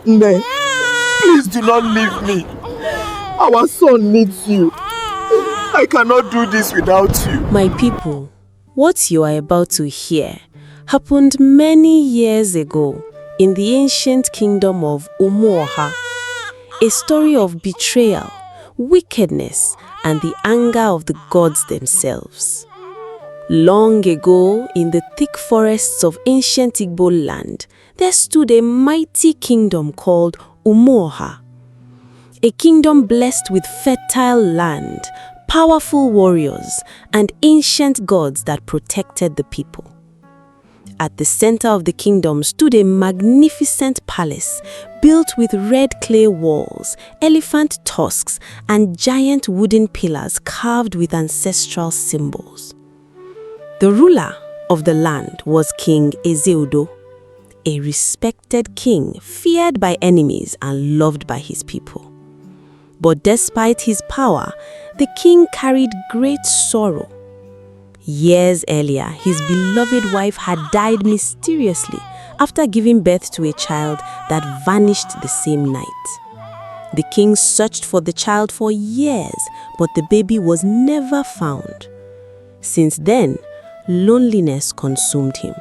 Nne, please do not leave me. Our son needs you. I cannot do this without you. My people, what you are about to hear happened many years ago in the ancient kingdom of Umuoha. A story of betrayal, wickedness, and the anger of the gods themselves. Long ago, in the thick forests of ancient Igbo land, there stood a mighty kingdom called Umuoha. A kingdom blessed with fertile land, powerful warriors, and ancient gods that protected the people. At the center of the kingdom stood a magnificent palace built with red clay walls, elephant tusks, and giant wooden pillars carved with ancestral symbols. The ruler of the land was King Ezeudo, a respected king feared by enemies and loved by his people. But despite his power, the king carried great sorrow. Years earlier, his beloved wife had died mysteriously after giving birth to a child that vanished the same night. The king searched for the child for years, but the baby was never found. Since then, loneliness consumed him.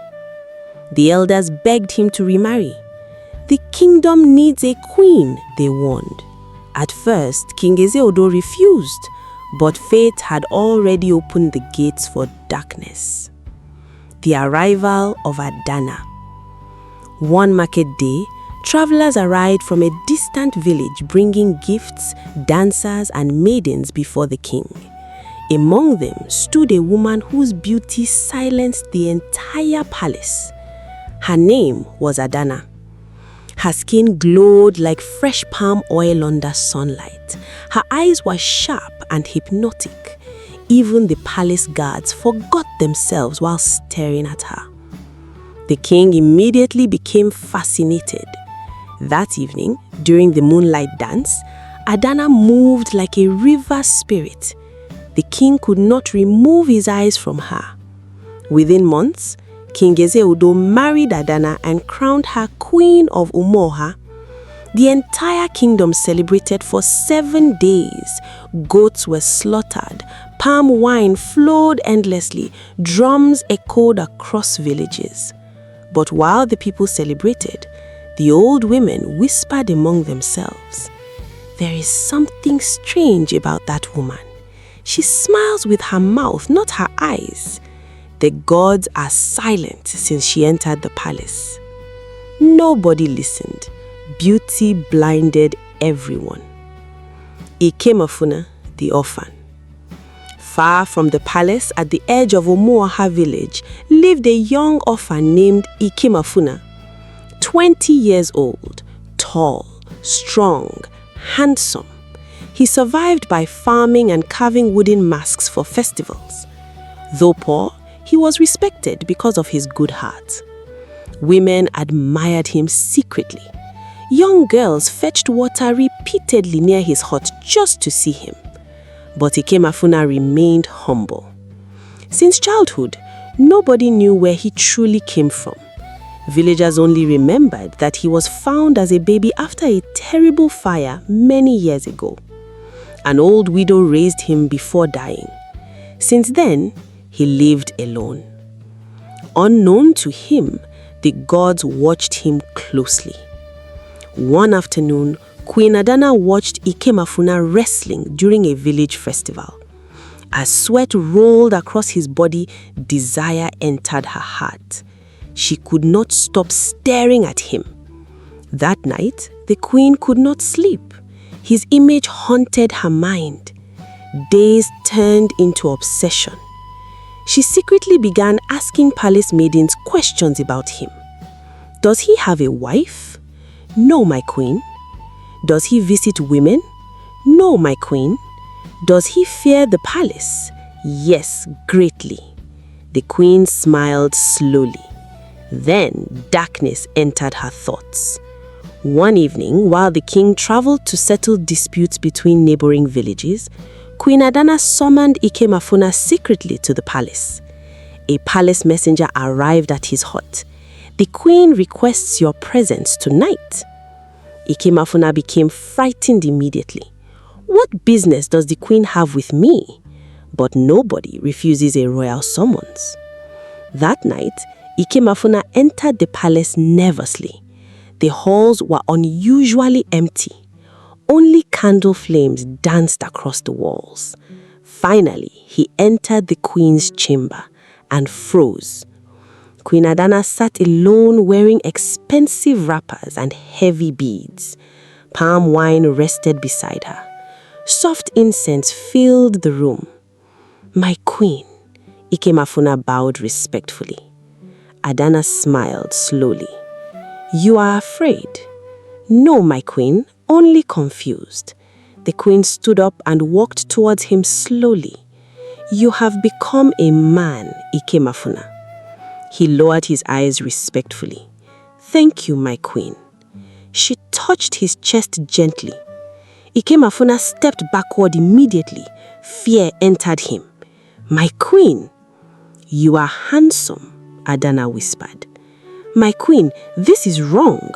The elders begged him to remarry. The kingdom needs a queen, they warned. At first, King Ezeudo refused, but fate had already opened the gates for darkness. The arrival of Adana. One market day, travelers arrived from a distant village bringing gifts, dancers, and maidens before the king. Among them stood a woman whose beauty silenced the entire palace. Her name was Adana. Her skin glowed like fresh palm oil under sunlight. Her eyes were sharp and hypnotic. Even the palace guards forgot themselves while staring at her. The king immediately became fascinated. That evening, during the moonlight dance, Adana moved like a river spirit. The king could not remove his eyes from her. Within months, King Ezeudo married Adana and crowned her Queen of Umuoha. The entire kingdom celebrated for 7 days. Goats were slaughtered, palm wine flowed endlessly, drums echoed across villages. But while the people celebrated, the old women whispered among themselves, "There is something strange about that woman. She smiles with her mouth, not her eyes. The gods are silent since she entered the palace." Nobody listened. Beauty blinded everyone. Ikemefuna, the orphan. Far from the palace, at the edge of Umuoha village, lived a young orphan named Ikemefuna. 20 years old, tall, strong, handsome. He survived by farming and carving wooden masks for festivals. Though poor, he was respected because of his good heart. Women admired him secretly. Young girls fetched water repeatedly near his hut just to see him. But Ikemefuna remained humble. Since childhood, nobody knew where he truly came from. Villagers only remembered that he was found as a baby after a terrible fire many years ago. An old widow raised him before dying. Since then, he lived alone. Unknown to him, the gods watched him closely. One afternoon, Queen Adana watched Ikemefuna wrestling during a village festival. As sweat rolled across his body, desire entered her heart. She could not stop staring at him. That night, the queen could not sleep. His image haunted her mind. Days turned into obsession. She secretly began asking palace maidens questions about him. Does he have a wife? No, my queen. Does he visit women? No, my queen. Does he fear the palace? Yes, greatly. The queen smiled slowly. Then darkness entered her thoughts. One evening, while the king traveled to settle disputes between neighboring villages, Queen Adana summoned Ikemefuna secretly to the palace. A palace messenger arrived at his hut. "The queen requests your presence tonight." Ikemefuna became frightened immediately. What business does the queen have with me? But nobody refuses a royal summons. That night, Ikemefuna entered the palace nervously. The halls were unusually empty. Only candle flames danced across the walls. Finally, he entered the queen's chamber and froze. Queen Adana sat alone wearing expensive wrappers and heavy beads. Palm wine rested beside her. Soft incense filled the room. "My queen," Ikemefuna bowed respectfully. Adana smiled slowly. "You are afraid?" "No, my queen, only confused." The queen stood up and walked towards him slowly. "You have become a man, Ikemefuna." He lowered his eyes respectfully. "Thank you, my queen." She touched his chest gently. Ikemefuna stepped backward immediately. Fear entered him. "My queen." "You are handsome," Adana whispered. "My queen, this is wrong."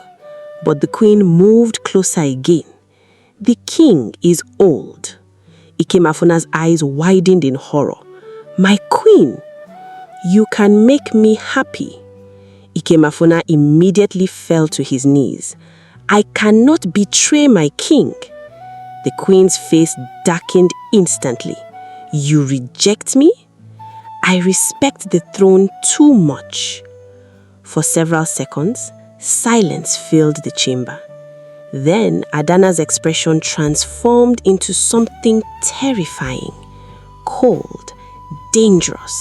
But the queen moved closer again. "The king is old." Ikemefuna's eyes widened in horror. "My queen." "You can make me happy." Ikemefuna immediately fell to his knees. "I cannot betray my king." The queen's face darkened instantly. "You reject me?" "I respect the throne too much." For several seconds, silence filled the chamber. Then Adana's expression transformed into something terrifying, cold, dangerous.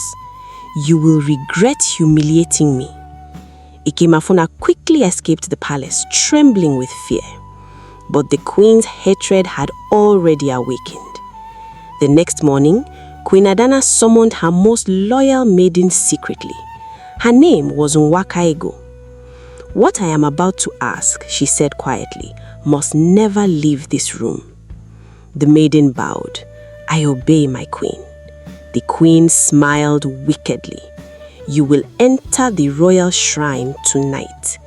"You will regret humiliating me." Ikemefuna quickly escaped the palace, trembling with fear. But the queen's hatred had already awakened. The next morning, Queen Adana summoned her most loyal maiden secretly. Her name was Nwakaego. "What I am about to ask," she said quietly, "must never leave this room." The maiden bowed. "I obey, my queen." The queen smiled wickedly. "You will enter the royal shrine tonight."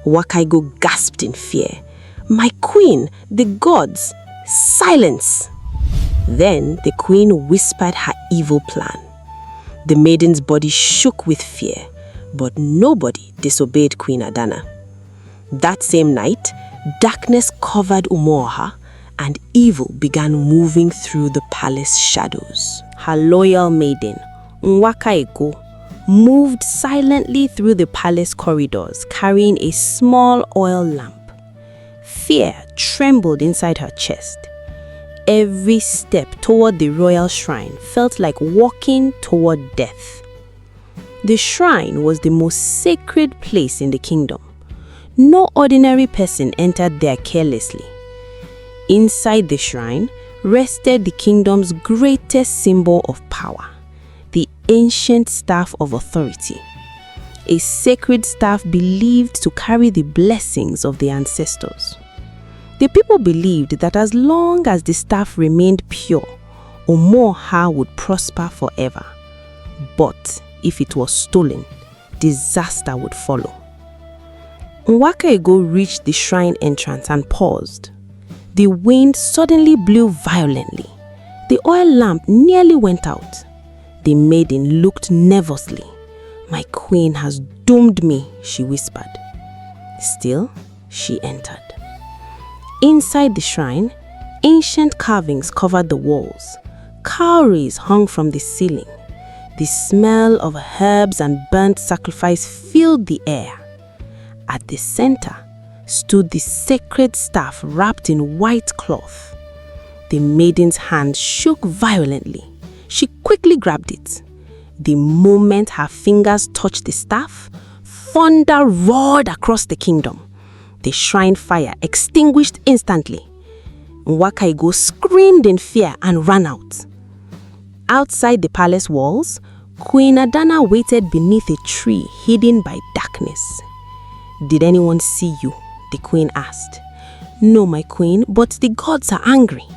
Nwakaego gasped in fear. "My queen, the gods, silence!" Then the queen whispered her evil plan. The maiden's body shook with fear, but nobody disobeyed Queen Adana. That same night, darkness covered Umuoha, and evil began moving through the palace shadows. Her loyal maiden, Nwakaego, moved silently through the palace corridors, carrying a small oil lamp. Fear trembled inside her chest. Every step toward the royal shrine felt like walking toward death. The shrine was the most sacred place in the kingdom. No ordinary person entered there carelessly. Inside the shrine rested the kingdom's greatest symbol of power, the ancient staff of authority, a sacred staff believed to carry the blessings of the ancestors. The people believed that as long as the staff remained pure, Umuoha would prosper forever. But if it was stolen, disaster would follow. Nwakaego reached the shrine entrance and paused. The wind suddenly blew violently. The oil lamp nearly went out. The maiden looked nervously. "My queen has doomed me," she whispered. Still, she entered. Inside the shrine, ancient carvings covered the walls. Cowries hung from the ceiling. The smell of herbs and burnt sacrifice filled the air. At the center stood the sacred staff wrapped in white cloth. The maiden's hand shook violently. She quickly grabbed it. The moment her fingers touched the staff, thunder roared across the kingdom. The shrine fire extinguished instantly. Nwakaego screamed in fear and ran out. Outside the palace walls, Queen Adana waited beneath a tree hidden by darkness. "Did anyone see you?" the queen asked. "No, my queen, but the gods are angry."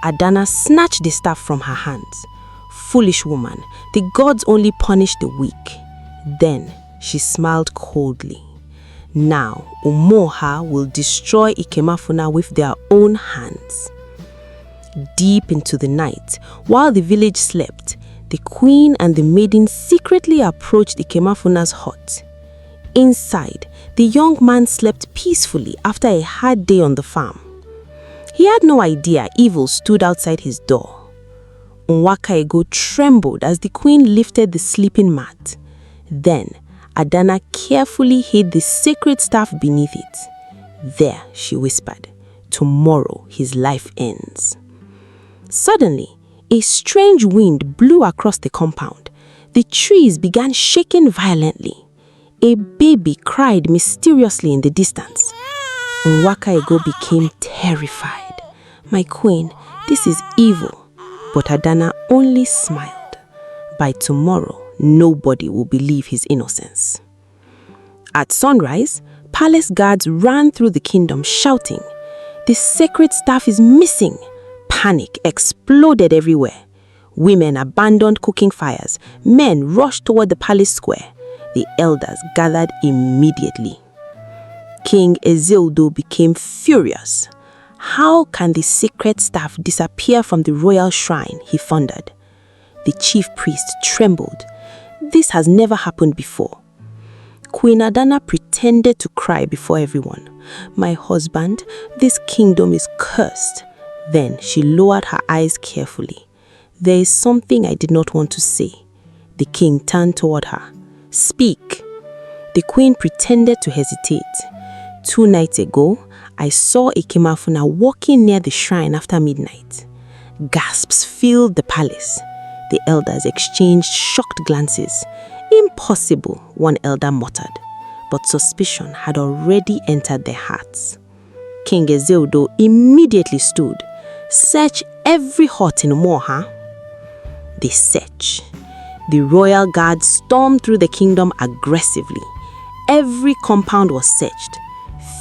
Adana snatched the staff from her hands. "Foolish woman, the gods only punish the weak." Then she smiled coldly. Now, Umuoha will destroy Ikemefuna with their own hands. Deep into the night, while the village slept, the queen and the maiden secretly approached Ikemefuna's hut. Inside, the young man slept peacefully after a hard day on the farm. He had no idea evil stood outside his door. Nwakaego trembled as the queen lifted the sleeping mat. Then, Adana carefully hid the sacred staff beneath it. There, she whispered, tomorrow his life ends. Suddenly, a strange wind blew across the compound. The trees began shaking violently. A baby cried mysteriously in the distance. Nwakaego became terrified. My queen, this is evil. But Adana only smiled. By tomorrow, nobody will believe his innocence. At sunrise, palace guards ran through the kingdom shouting, "The sacred staff is missing!" Panic exploded everywhere. Women abandoned cooking fires. Men rushed toward the palace square. The elders gathered immediately. King Ezeudo became furious. How can the sacred staff disappear from the royal shrine? He thundered. The chief priest trembled. This has never happened before. Queen Adana pretended to cry before everyone. My husband, this kingdom is cursed. Then she lowered her eyes carefully. There is something I did not want to say. The king turned toward her. Speak. The queen pretended to hesitate. 2 nights ago, I saw Ikemefuna walking near the shrine after midnight. Gasps filled the palace. The elders exchanged shocked glances. Impossible, one elder muttered. But suspicion had already entered their hearts. King Ezeudo immediately stood. Search every hut in Umuoha. They searched. The royal guards stormed through the kingdom aggressively. Every compound was searched.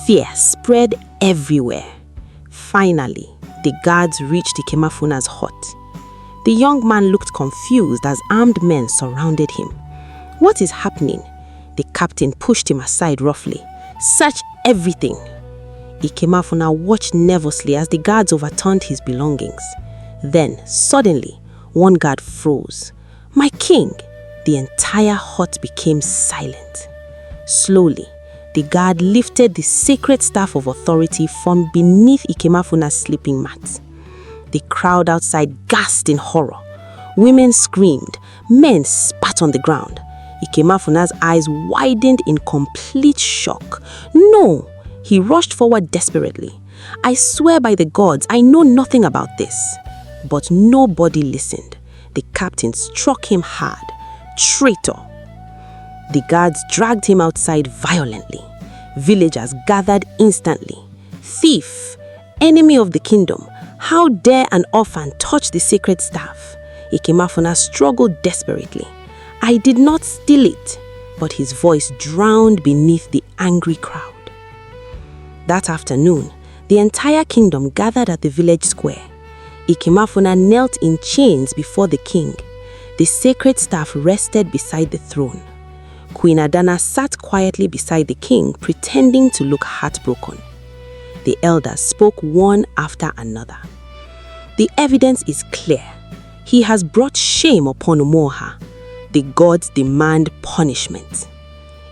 Fear spread everywhere. Finally, the guards reached Ikemefuna's hut. The young man looked confused as armed men surrounded him. What is happening? The captain pushed him aside roughly. Search everything. Ikemefuna watched nervously as the guards overturned his belongings. Then, suddenly, one guard froze. My king! The entire hut became silent. Slowly, the guard lifted the sacred staff of authority from beneath Ikemefuna's sleeping mat. The crowd outside gasped in horror. Women screamed. Men spat on the ground. Ikemefuna's eyes widened in complete shock. No! He rushed forward desperately. I swear by the gods, I know nothing about this. But nobody listened. The captain struck him hard. Traitor! The guards dragged him outside violently. Villagers gathered instantly. Thief! Enemy of the kingdom! How dare an orphan touch the sacred staff? Ikemefuna struggled desperately. I did not steal it, but his voice drowned beneath the angry crowd. That afternoon, the entire kingdom gathered at the village square. Ikemefuna knelt in chains before the king. The sacred staff rested beside the throne. Queen Adana sat quietly beside the king, pretending to look heartbroken. The elders spoke one after another. The evidence is clear. He has brought shame upon Umuoha. The gods demand punishment.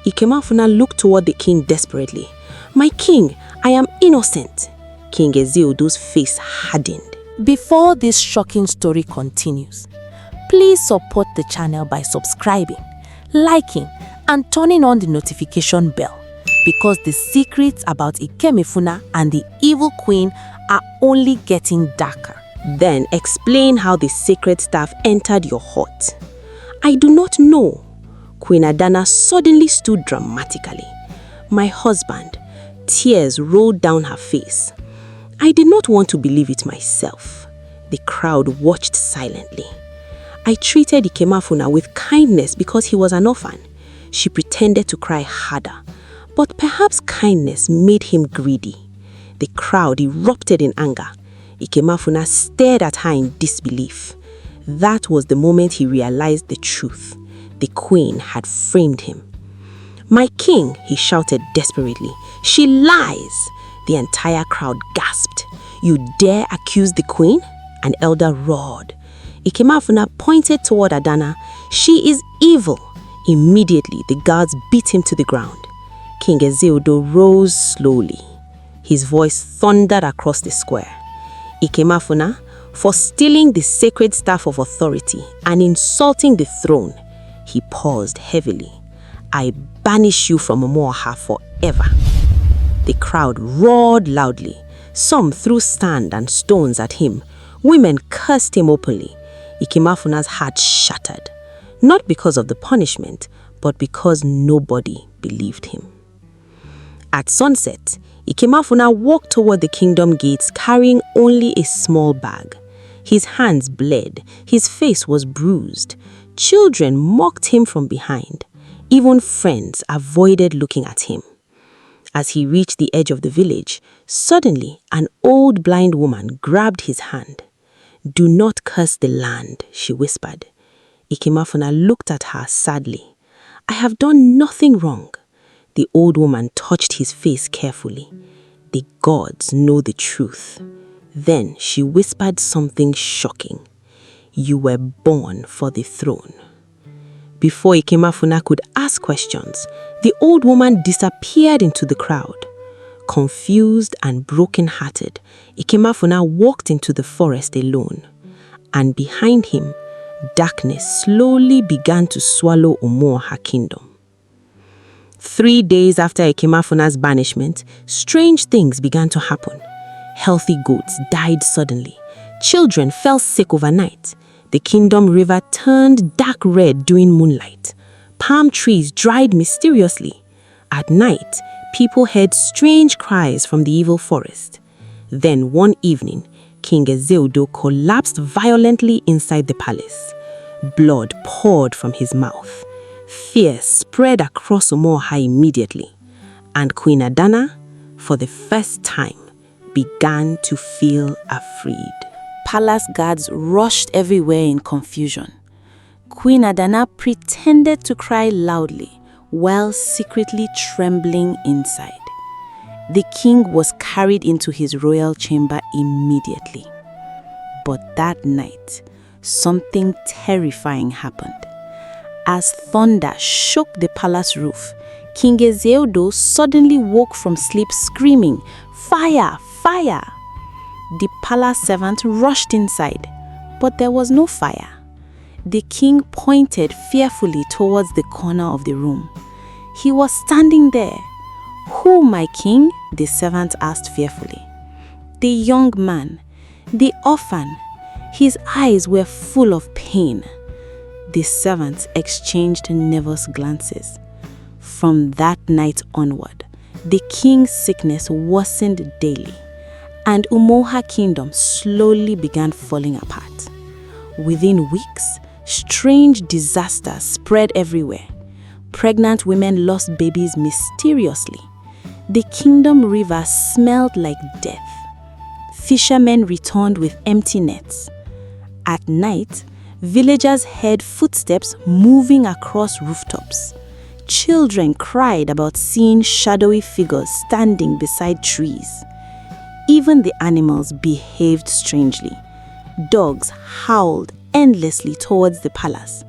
Ikemefuna looked toward the king desperately. My king, I am innocent. King Ezeudo's face hardened. Before this shocking story continues, please support the channel by subscribing, liking, and turning on the notification bell, because the secrets about Ikemefuna and the evil queen are only getting darker. Then explain how the sacred staff entered your hut. I do not know. Queen Adana suddenly stood dramatically. My husband. Tears rolled down her face. I did not want to believe it myself. The crowd watched silently. I treated Ikemefuna with kindness because he was an orphan. She pretended to cry harder. But perhaps kindness made him greedy. The crowd erupted in anger. Ikemefuna stared at her in disbelief. That was the moment he realized the truth. The queen had framed him. "My king," he shouted desperately. "She lies!" The entire crowd gasped. "You dare accuse the queen?" An elder roared. Ikemefuna pointed toward Adana. "She is evil." Immediately, the guards beat him to the ground. King Ezeodo rose slowly. His voice thundered across the square. "Ikemefuna, for stealing the sacred staff of authority and insulting the throne," he paused heavily, "I banish you from Umuoha forever." The crowd roared loudly. Some threw sand and stones at him. Women cursed him openly. Ikemefuna's heart shattered, not because of the punishment, but because nobody believed him. At sunset, Ikemefuna walked toward the kingdom gates carrying only a small bag. His hands bled, his face was bruised. Children mocked him from behind. Even friends avoided looking at him. As he reached the edge of the village, suddenly an old blind woman grabbed his hand. "Do not curse the land," she whispered. Ikemefuna looked at her sadly. "I have done nothing wrong." The old woman touched his face carefully. "The gods know the truth." Then she whispered something shocking. "You were born for the throne." Before Ikemefuna could ask questions, the old woman disappeared into the crowd. Confused and broken-hearted, Ikemefuna walked into the forest alone. And behind him, darkness slowly began to swallow Umuoha kingdom. 3 days after Ikemefuna's banishment, strange things began to happen. Healthy goats died suddenly. Children fell sick overnight. The kingdom river turned dark red during moonlight. Palm trees dried mysteriously. At night, people heard strange cries from the evil forest. Then one evening, King Ezeodo collapsed violently inside the palace. Blood poured from his mouth. Fear spread across Umuoha immediately. And Queen Adana, for the first time, began to feel afraid. Palace guards rushed everywhere in confusion. Queen Adana pretended to cry loudly while secretly trembling inside. The king was carried into his royal chamber immediately. But that night, something terrifying happened. As thunder shook the palace roof, King Ezeodo suddenly woke from sleep screaming, "Fire! Fire!" The palace servant rushed inside, but there was no fire. The king pointed fearfully towards the corner of the room. He was standing there. "Who, my king?" the servant asked fearfully. "The young man, the orphan." His eyes were full of pain. The servants exchanged nervous glances. From that night onward, the king's sickness worsened daily, and Umuoha kingdom slowly began falling apart. Within weeks, strange disasters spread everywhere. Pregnant women lost babies mysteriously. The kingdom river smelled like death. Fishermen returned with empty nets. At night, villagers heard footsteps moving across rooftops. Children cried about seeing shadowy figures standing beside trees. Even the animals behaved strangely. Dogs howled endlessly towards the palace.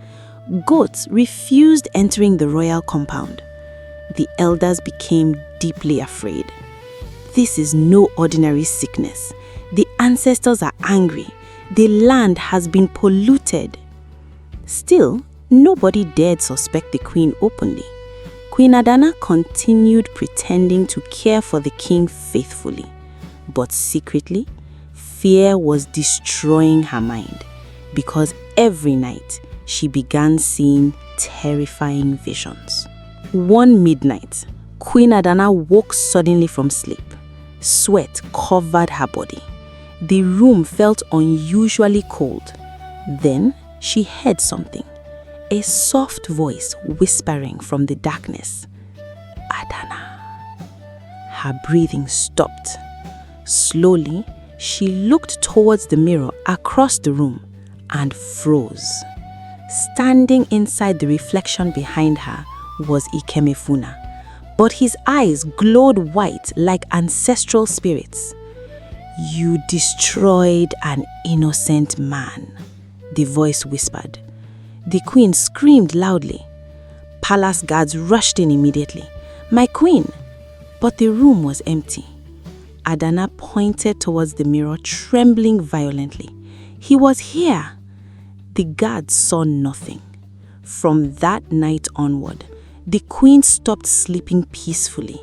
Goats refused entering the royal compound. The elders became deeply afraid. This is no ordinary sickness. The ancestors are angry. The land has been polluted. Still, nobody dared suspect the queen openly. Queen Adana continued pretending to care for the king faithfully. But secretly, fear was destroying her mind, because every night she began seeing terrifying visions. One midnight, Queen Adana woke suddenly from sleep. Sweat covered her body. The room felt unusually cold. Then she heard something, a soft voice whispering from the darkness, "Adana." Her breathing stopped. Slowly, she looked towards the mirror across the room and froze. Standing inside the reflection behind her was Ikemefuna, but his eyes glowed white like ancestral spirits. "You destroyed an innocent man," the voice whispered. The queen screamed loudly. Palace guards rushed in immediately. "My queen!" But the room was empty. Adana pointed towards the mirror, trembling violently. "He was here." The guards saw nothing. From that night onward, the queen stopped sleeping peacefully.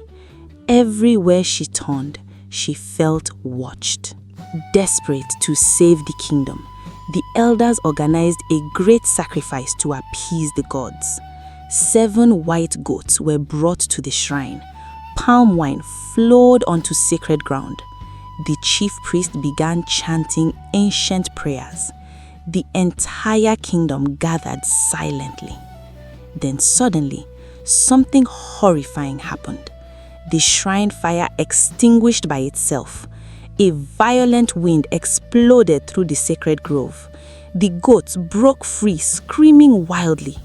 Everywhere she turned, she felt watched. Desperate to save the kingdom, the elders organized a great sacrifice to appease the gods. 7 white goats were brought to the shrine. Palm wine flowed onto sacred ground. The chief priest began chanting ancient prayers. The entire kingdom gathered silently. Then suddenly, something horrifying happened. The shrine fire extinguished by itself. A violent wind exploded through the sacred grove. The goats broke free, screaming wildly.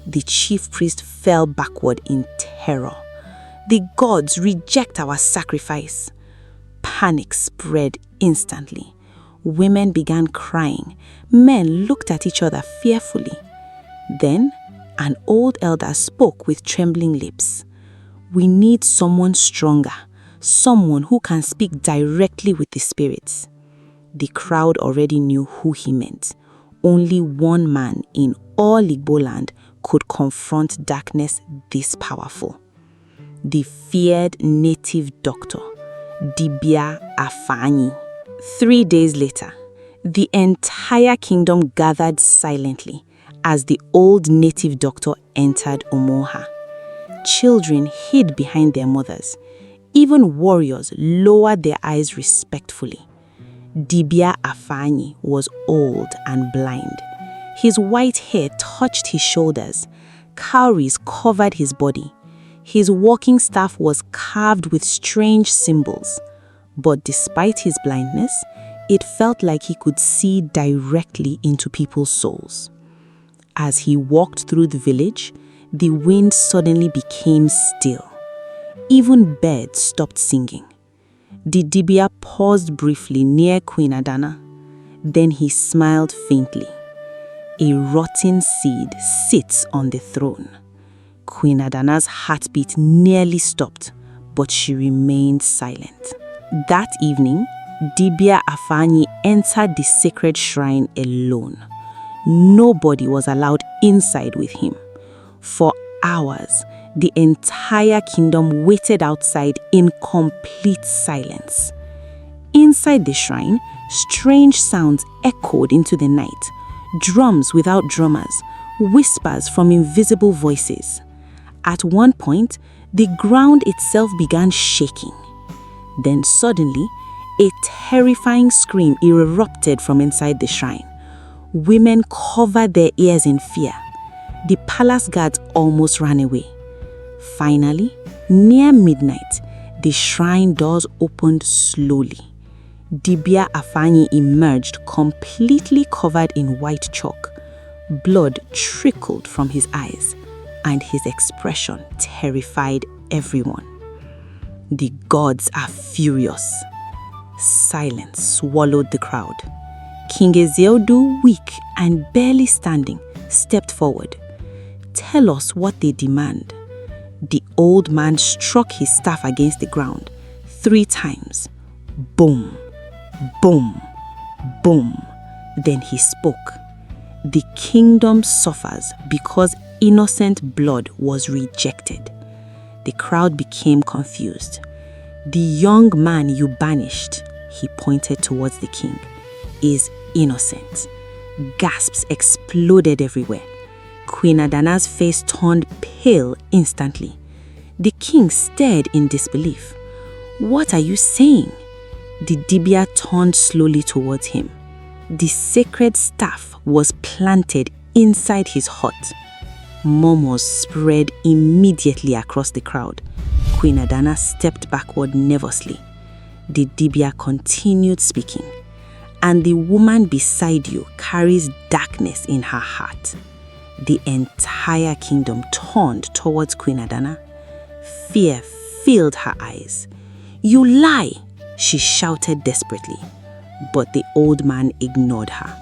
The chief priest fell backward in terror. "The gods reject our sacrifice." Panic spread instantly. Women began crying. Men looked at each other fearfully. Then, an old elder spoke with trembling lips. "We need someone stronger, someone who can speak directly with the spirits." The crowd already knew who he meant. Only one man in all Igbo land could confront darkness this powerful. The feared native doctor, Dibia Afani. 3 days later, the entire kingdom gathered silently as the old native doctor entered Umuoha. Children hid behind their mothers. Even warriors lowered their eyes respectfully. Dibia Afani was old and blind. His white hair touched his shoulders. Cowries covered his body. His walking staff was carved with strange symbols. But despite his blindness, it felt like he could see directly into people's souls. As he walked through the village, the wind suddenly became still. Even birds stopped singing. The Dibia paused briefly near Queen Adana. Then he smiled faintly. A rotten seed sits on the throne. Queen Adana's heartbeat nearly stopped, but she remained silent. That evening, Dibia Afani entered the sacred shrine alone. Nobody was allowed inside with him. For hours, the entire kingdom waited outside in complete silence. Inside the shrine, strange sounds echoed into the night. Drums without drummers, whispers from invisible voices. At one point, the ground itself began shaking. Then suddenly, a terrifying scream erupted from inside the shrine. Women covered their ears in fear. The palace guards almost ran away. Finally, near midnight, the shrine doors opened slowly. Dibia Afani emerged completely covered in white chalk. Blood trickled from his eyes, and his expression terrified everyone. "The gods are furious." Silence swallowed the crowd. King Ezeudu, weak and barely standing, stepped forward. "Tell us what they demand." The old man struck his staff against the ground 3 times. Boom, boom, boom. Then he spoke. "The kingdom suffers because innocent blood was rejected." The crowd became confused. "The young man you banished," he pointed towards the king, "is innocent." Gasps exploded everywhere. Queen Adana's face turned pale instantly. The king stared in disbelief. "What are you saying?" The Dibia turned slowly towards him. The sacred staff was planted inside his heart. Murmurs spread immediately across the crowd. Queen Adana stepped backward nervously. The Dibia continued speaking. "And the woman beside you carries darkness in her heart. The entire kingdom turned towards Queen Adana. Fear filled her eyes. "You lie!" she shouted desperately. But the old man ignored her.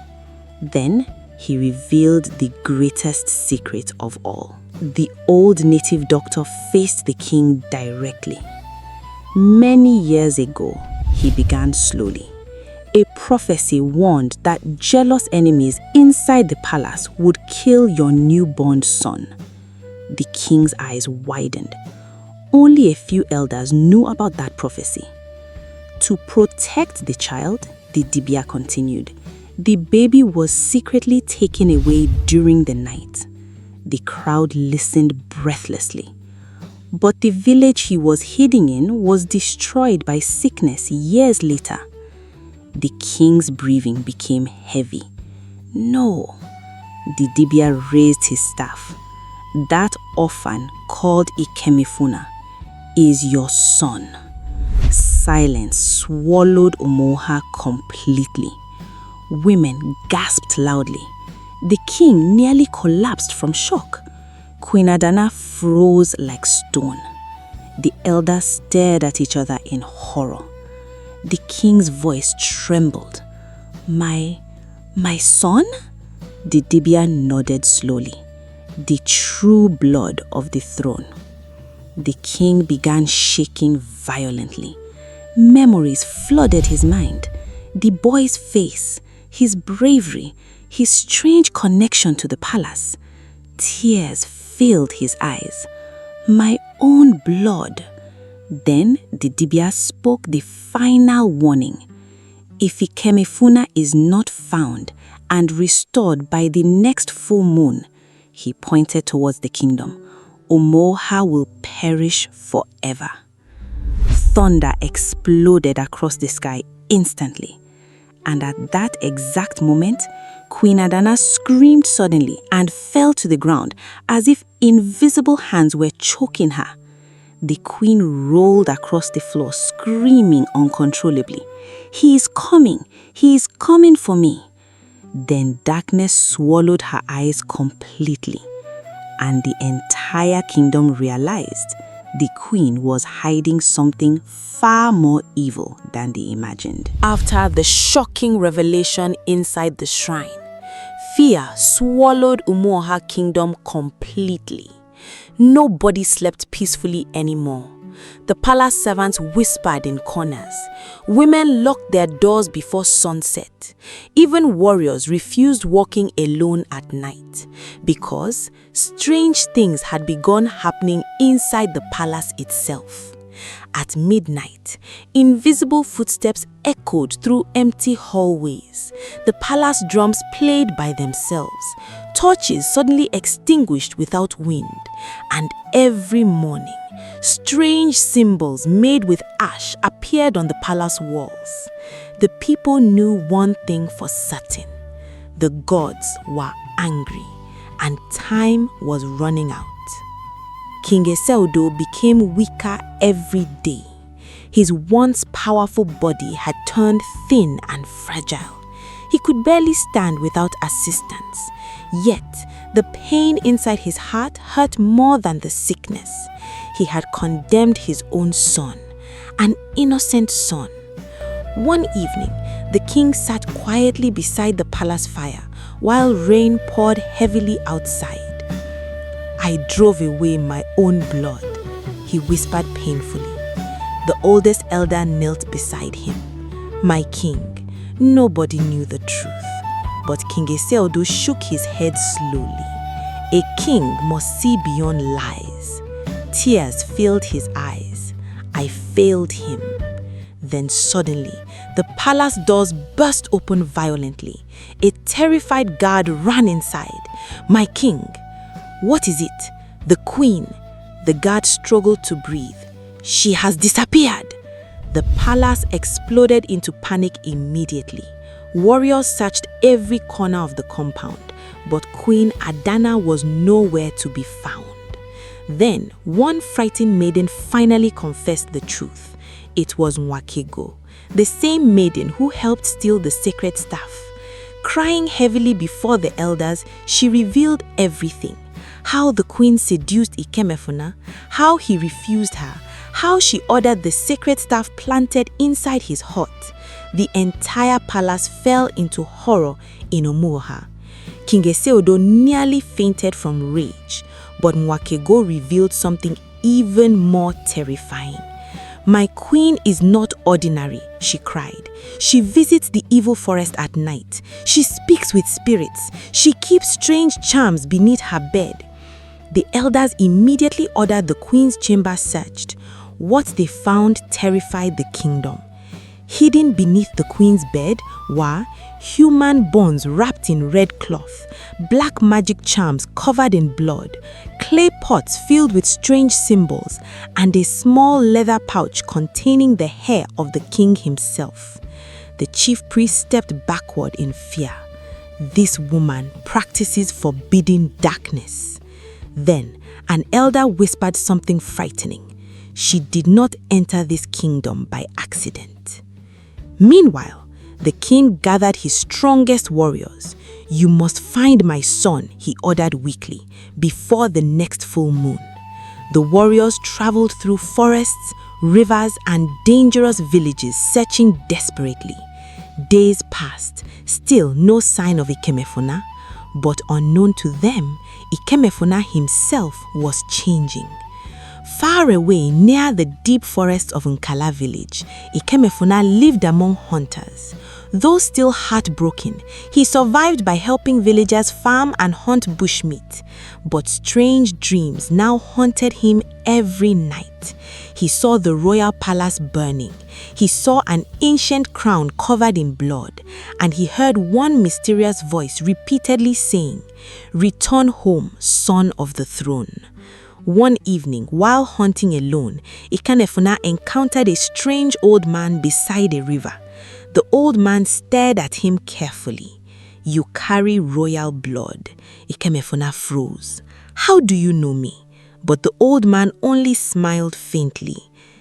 Then he revealed the greatest secret of all. The old native doctor faced the king directly. Many years ago, he began slowly. A prophecy warned that jealous enemies inside the palace would kill your newborn son. The king's eyes widened. Only a few elders knew about that prophecy. To protect the child, the Dibia continued, the baby was secretly taken away during the night. The crowd listened breathlessly. But the village he was hiding in was destroyed by sickness years later. The king's breathing became heavy. "No." The Dibia raised his staff. "That orphan called Ikemefuna is your son." Silence swallowed Umuoha completely. Women gasped loudly. The king nearly collapsed from shock. Queen Adana froze like stone. The elders stared at each other in horror. The king's voice trembled. My son?" The Dibia nodded slowly. "The true blood of the throne." The king began shaking violently. Memories flooded his mind. The boy's face, his bravery, his strange connection to the palace. Tears filled his eyes. "My own blood." Then the Dibia spoke the final warning. "If Ikemefuna is not found and restored by the next full moon," he pointed towards the kingdom, "Umuoha will perish forever." Thunder exploded across the sky instantly. And at that exact moment, Queen Adana screamed suddenly and fell to the ground as if invisible hands were choking her. The queen rolled across the floor, screaming uncontrollably, "He is coming! He is coming for me!" Then darkness swallowed her eyes completely, and the entire kingdom realized the queen was hiding something far more evil than they imagined. After the shocking revelation inside the shrine, fear swallowed Umuoha kingdom completely. Nobody slept peacefully anymore. The palace servants whispered in corners. Women locked their doors before sunset. Even warriors refused walking alone at night because strange things had begun happening inside the palace itself. At midnight, invisible footsteps echoed through empty hallways. The palace drums played by themselves. Torches suddenly extinguished without wind. And every morning, strange symbols made with ash appeared on the palace walls. The people knew one thing for certain. The gods were angry and time was running out. King Eseudo became weaker every day. His once powerful body had turned thin and fragile. He could barely stand without assistance. Yet, the pain inside his heart hurt more than the sickness. He had condemned his own son, an innocent son. One evening, the king sat quietly beside the palace fire while rain poured heavily outside. "I drove away my own blood," he whispered painfully. The oldest elder knelt beside him. "My king, nobody knew the truth." But King Eseudo shook his head slowly. A king must see beyond lies. Tears filled his eyes. "I failed him." Then suddenly, the palace doors burst open violently. A terrified guard ran inside. "My king." "What is it?" "The queen." The guard struggled to breathe. "She has disappeared." The palace exploded into panic immediately. Warriors searched every corner of the compound, but Queen Adana was nowhere to be found. Then, one frightened maiden finally confessed the truth. It was Nwakego, the same maiden who helped steal the sacred staff. Crying heavily before the elders, she revealed everything. How the queen seduced Ikemefuna, how he refused her, how she ordered the sacred staff planted inside his hut. The entire palace fell into horror in Umuoha. King Eseodo nearly fainted from rage, but Mwakego revealed something even more terrifying. "My queen is not ordinary," she cried. "She visits the evil forest at night. She speaks with spirits. She keeps strange charms beneath her bed." The elders immediately ordered the queen's chamber searched. What they found terrified the kingdom. Hidden beneath the queen's bed were human bones wrapped in red cloth, black magic charms covered in blood, clay pots filled with strange symbols, and a small leather pouch containing the hair of the king himself. The chief priest stepped backward in fear. This woman practices forbidden darkness. Then an elder whispered something frightening. She did not enter this kingdom by accident. Meanwhile, the king gathered his strongest warriors. "You must find my son," he ordered weakly, "before the next full moon." The warriors traveled through forests, rivers, and dangerous villages, searching desperately. Days passed, still no sign of Ikemefuna, but unknown to them, Ikemefuna himself was changing. Far away, near the deep forests of Nkala village, Ikemefuna lived among hunters. Though still heartbroken, he survived by helping villagers farm and hunt bushmeat. But strange dreams now haunted him every night. He saw the royal palace burning. He saw an ancient crown covered in blood. And he heard one mysterious voice repeatedly saying, "Return home, son of the throne." One evening, while hunting alone, Ikemefuna encountered a strange old man beside a river. The old man stared at him carefully. "You carry royal blood." Ikemefuna froze. "How do you know me?" But the old man only smiled faintly.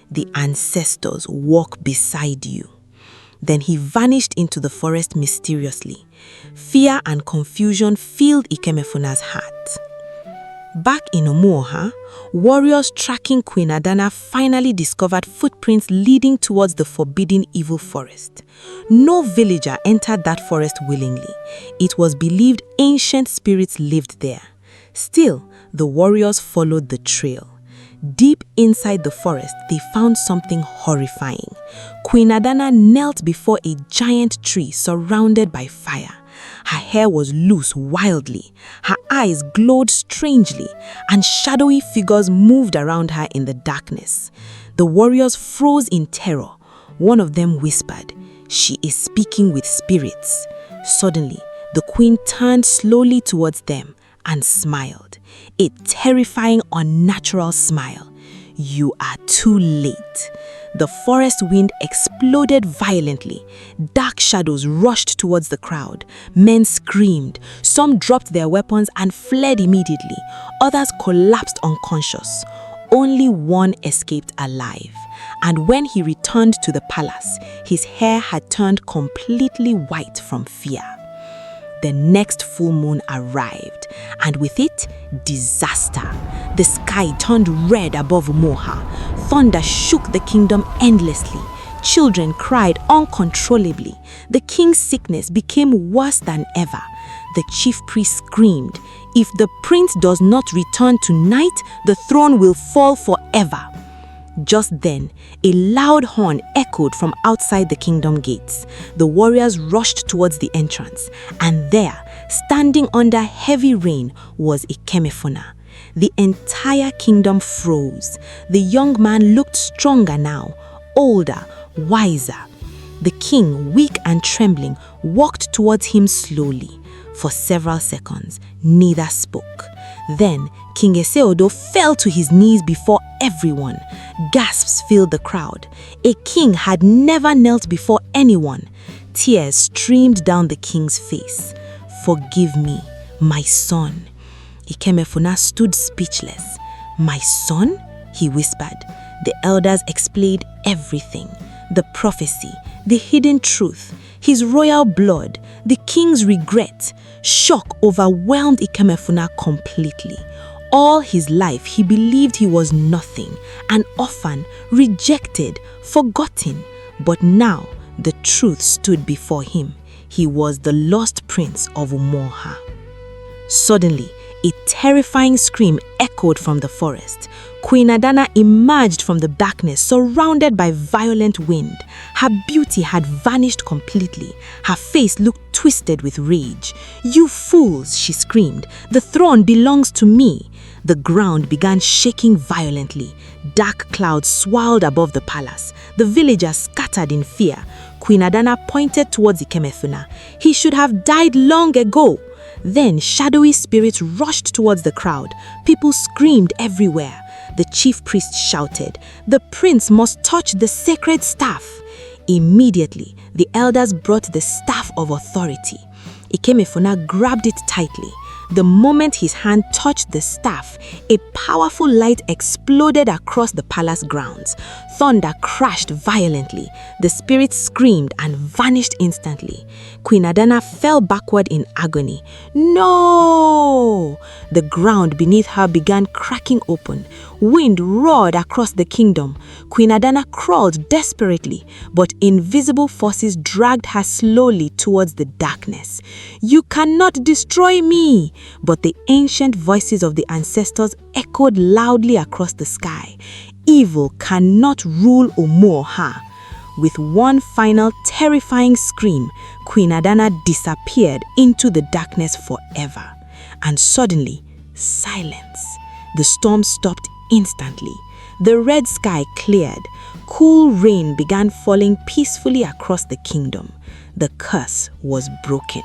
"The ancestors walk beside you." Then he vanished into the forest mysteriously. Fear and confusion filled Ikemefuna's heart. Back in Umuoha, warriors tracking Queen Adana finally discovered footprints leading towards the forbidden evil forest. No villager entered that forest willingly. It was believed ancient spirits lived there. Still, the warriors followed the trail. Deep inside the forest, they found something horrifying. Queen Adana knelt before a giant tree surrounded by fire. Her hair was loose wildly, her eyes glowed strangely, and shadowy figures moved around her in the darkness. The warriors froze in terror. One of them whispered, "She is speaking with spirits." Suddenly, the queen turned slowly towards them and smiled, a terrifying, unnatural smile. "You are too late." The forest wind exploded violently. Dark shadows rushed towards the crowd. Men screamed. Some dropped their weapons and fled immediately. Others collapsed unconscious. Only one escaped alive. And when he returned to the palace, his hair had turned completely white from fear. The next full moon arrived, and with it, disaster. The sky turned red above Umuoha. Thunder shook the kingdom endlessly. Children cried uncontrollably. The king's sickness became worse than ever. The chief priest screamed, "If the prince does not return tonight, the throne will fall forever." Just then, a loud horn echoed from outside the kingdom gates. The warriors rushed towards the entrance, and there, standing under heavy rain, was Ikemefuna. The entire kingdom froze. The young man looked stronger now, older, wiser. The king, weak and trembling, walked towards him slowly. For several seconds, neither spoke. Then, King Eseodo fell to his knees before everyone. Gasps filled the crowd. A king had never knelt before anyone. Tears streamed down the king's face. "Forgive me, my son." Ikemefuna stood speechless. "My son?" he whispered. The elders explained everything. The prophecy, the hidden truth, his royal blood, The king's regret, shock overwhelmed Ikemefuna completely. All his life he believed he was nothing, an orphan, rejected, forgotten. But now the truth stood before him. He was the lost prince of Umuoha. Suddenly, a terrifying scream echoed from the forest. Queen Adana emerged from the darkness, surrounded by violent wind. Her beauty had vanished completely. Her face looked twisted with rage. "You fools," she screamed, "the throne belongs to me." The ground began shaking violently. Dark clouds swirled above the palace. The villagers scattered in fear. Queen Adana pointed towards Ikemefuna. "He should have died long ago." Then shadowy spirits rushed towards the crowd. People screamed everywhere. The chief priest shouted, "The prince must touch the sacred staff." Immediately, the elders brought the staff of authority. Ikemefuna grabbed it tightly. The moment his hand touched the staff, a powerful light exploded across the palace grounds. Thunder crashed violently. The spirit screamed and vanished instantly. Queen Adana fell backward in agony. "No!" The ground beneath her began cracking open. Wind roared across the kingdom. Queen Adana crawled desperately, but invisible forces dragged her slowly towards the darkness. "You cannot destroy me!" But the ancient voices of the ancestors echoed loudly across the sky. "Evil cannot rule Umuoha." With one final terrifying scream, Queen Adana disappeared into the darkness forever. And suddenly, silence. The storm stopped instantly. The red sky cleared. Cool rain began falling peacefully across the kingdom. The curse was broken.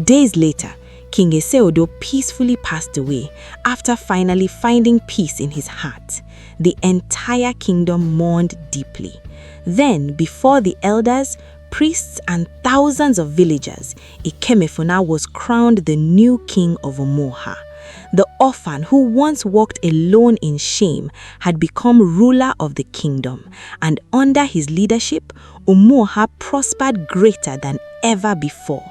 Days later, King Eseodo peacefully passed away after finally finding peace in his heart. The entire kingdom mourned deeply. Then, before the elders, priests, and thousands of villagers, Ikemefuna was crowned the new king of Umuoha. The orphan who once walked alone in shame had become ruler of the kingdom, and under his leadership, Umuoha prospered greater than ever before.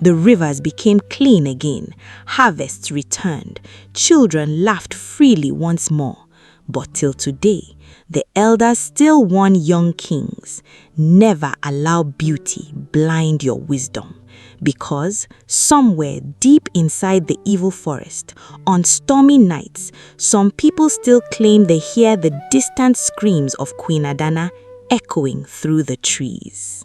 The rivers became clean again, harvests returned, children laughed freely once more. But till today, the elders still warn young kings, never allow beauty blind your wisdom. Because somewhere deep inside the evil forest, on stormy nights, some people still claim they hear the distant screams of Queen Adana echoing through the trees.